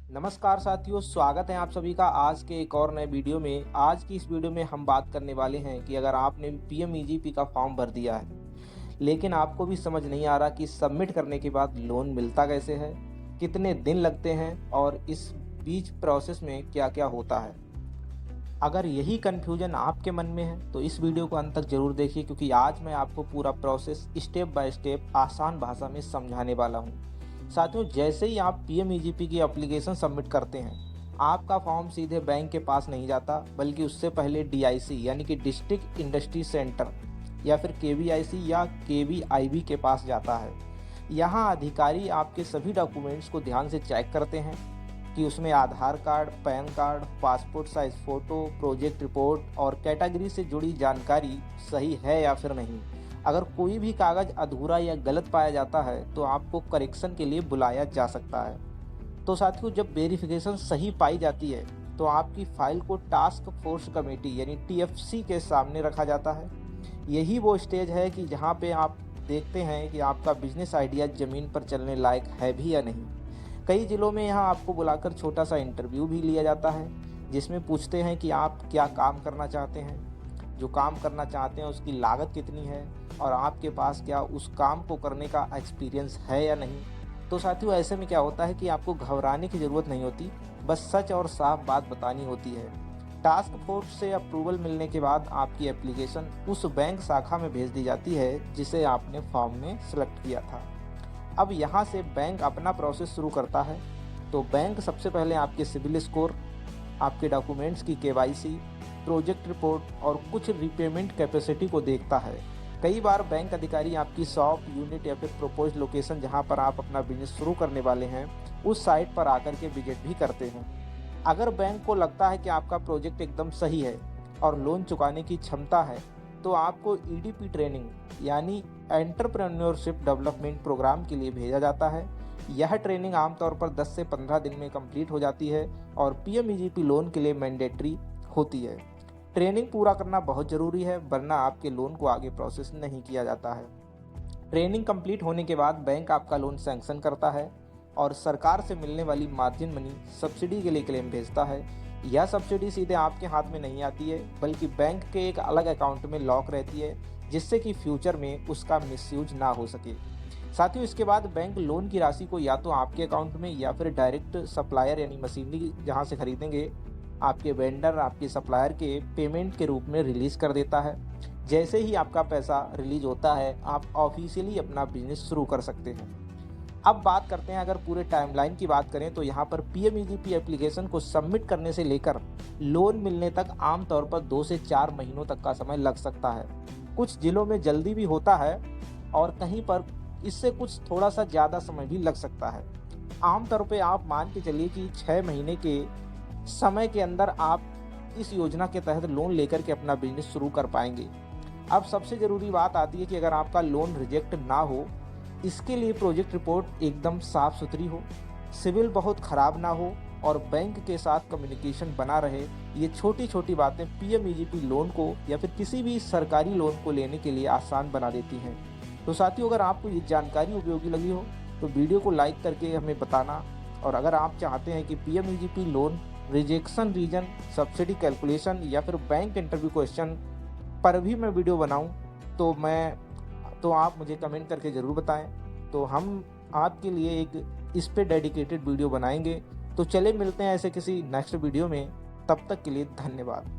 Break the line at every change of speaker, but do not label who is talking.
नमस्कार साथियों, स्वागत है आप सभी का आज के एक और नए वीडियो में। आज की इस वीडियो में हम बात करने वाले हैं कि अगर आपने पीएमईजीपी का फॉर्म भर दिया है लेकिन आपको भी समझ नहीं आ रहा कि सबमिट करने के बाद लोन मिलता कैसे है, कितने दिन लगते हैं और इस बीच प्रोसेस में क्या-क्या होता है। अगर यही कन्फ्यूजन आपके मन में है तो इस वीडियो को अंत तक जरूर देखिए, क्योंकि आज मैं आपको पूरा प्रोसेस स्टेप बाय स्टेप आसान भाषा में समझाने वाला हूँ। साथियों, जैसे ही आप पीएमईजीपी की एप्लीकेशन सबमिट करते हैं, आपका फॉर्म सीधे बैंक के पास नहीं जाता, बल्कि उससे पहले डीआईसी यानी कि डिस्ट्रिक्ट इंडस्ट्री सेंटर या फिर केवीआईसी या केवीआईबी के पास जाता है। यहाँ अधिकारी आपके सभी डॉक्यूमेंट्स को ध्यान से चेक करते हैं कि उसमें Aadhaar card, PAN card, passport size photo, project report और कैटेगरी से जुड़ी जानकारी सही है या फिर नहीं। अगर कोई भी कागज़ अधूरा या गलत पाया जाता है तो आपको करेक्शन के लिए बुलाया जा सकता है। तो साथियों, जब वेरिफिकेशन सही पाई जाती है तो आपकी फ़ाइल को टास्क फोर्स कमेटी यानी टीएफसी के सामने रखा जाता है। यही वो स्टेज है कि जहाँ पे आप देखते हैं कि आपका बिजनेस आइडिया ज़मीन पर चलने लायक है भी या नहीं। कई ज़िलों में यहाँ आपको बुलाकर छोटा सा इंटरव्यू भी लिया जाता है, जिसमें पूछते हैं कि आप क्या काम करना चाहते हैं, जो काम करना चाहते हैं उसकी लागत कितनी है और आपके पास क्या उस काम को करने का एक्सपीरियंस है या नहीं। तो साथियों, ऐसे में क्या होता है कि आपको घबराने की ज़रूरत नहीं होती, बस सच और साफ बात बतानी होती है। टास्क फोर्स से अप्रूवल मिलने के बाद आपकी एप्लीकेशन उस बैंक शाखा में भेज दी जाती है जिसे आपने फॉर्म में सेलेक्ट किया था। अब यहाँ से बैंक अपना प्रोसेस शुरू करता है। तो बैंक सबसे पहले आपके सिबिल स्कोर, आपके डॉक्यूमेंट्स की केवाईसी, प्रोजेक्ट रिपोर्ट और कुछ रीपेमेंट कैपेसिटी को देखता है। कई बार बैंक अधिकारी आपकी शॉप, यूनिट या फिर प्रपोज्ड लोकेशन जहाँ पर आप अपना बिजनेस शुरू करने वाले हैं, उस साइट पर आकर के विजिट भी करते हैं। अगर बैंक को लगता है कि आपका प्रोजेक्ट एकदम सही है और लोन चुकाने की क्षमता है, तो आपको ईडीपी ट्रेनिंग यानी एंटरप्रेन्योरशिप डेवलपमेंट प्रोग्राम के लिए भेजा जाता है। यह ट्रेनिंग आमतौर पर 10 से 15 दिन में कंप्लीट हो जाती है और पीएमईजीपी लोन के लिए मैंडेटरी होती है। ट्रेनिंग पूरा करना बहुत ज़रूरी है, वरना आपके लोन को आगे प्रोसेस नहीं किया जाता है। ट्रेनिंग कंप्लीट होने के बाद बैंक आपका लोन सैंक्शन करता है और सरकार से मिलने वाली मार्जिन मनी सब्सिडी के लिए क्लेम भेजता है। यह सब्सिडी सीधे आपके हाथ में नहीं आती है, बल्कि बैंक के एक अलग अकाउंट में लॉक रहती है, जिससे कि फ्यूचर में उसका मिसयूज ना हो सके। साथियों, इसके बाद बैंक लोन की राशि को या तो आपके अकाउंट में या फिर डायरेक्ट सप्लायर यानी मशीनरी जहां से खरीदेंगे आपके वेंडर, आपके सप्लायर के पेमेंट के रूप में रिलीज कर देता है। जैसे ही आपका पैसा रिलीज होता है, आप ऑफिशियली अपना बिजनेस शुरू कर सकते हैं। अब बात करते हैं, अगर पूरे टाइमलाइन की बात करें तो यहाँ पर पीएमईजीपी एप्लीकेशन को सबमिट करने से लेकर लोन मिलने तक आमतौर पर 2 से 4 महीनों तक का समय लग सकता है। कुछ जिलों में जल्दी भी होता है और कहीं पर इससे कुछ थोड़ा सा ज़्यादा समय भी लग सकता है। आमतौर पे आप मान के चलिए कि 6 महीने के समय के अंदर आप इस योजना के तहत लोन लेकर के अपना बिजनेस शुरू कर पाएंगे। अब सबसे ज़रूरी बात आती है कि अगर आपका लोन रिजेक्ट ना हो, इसके लिए प्रोजेक्ट रिपोर्ट एकदम साफ सुथरी हो, सिविल बहुत ख़राब ना हो और बैंक के साथ कम्युनिकेशन बना रहे। ये छोटी छोटी बातें पीएमईजीपी लोन को या फिर किसी भी सरकारी लोन को लेने के लिए आसान बना देती हैं। तो साथियों, अगर आपको ये जानकारी उपयोगी लगी हो तो वीडियो को लाइक करके हमें बताना। और अगर आप चाहते हैं कि PMEGP loan rejection reason, subsidy calculation या फिर बैंक इंटरव्यू क्वेश्चन पर भी मैं वीडियो बनाऊं, तो आप मुझे कमेंट करके ज़रूर बताएं। तो हम आपके लिए एक इस पे डेडिकेटेड वीडियो बनाएंगे। तो चले मिलते हैं ऐसे किसी नेक्स्ट वीडियो में, तब तक के लिए धन्यवाद।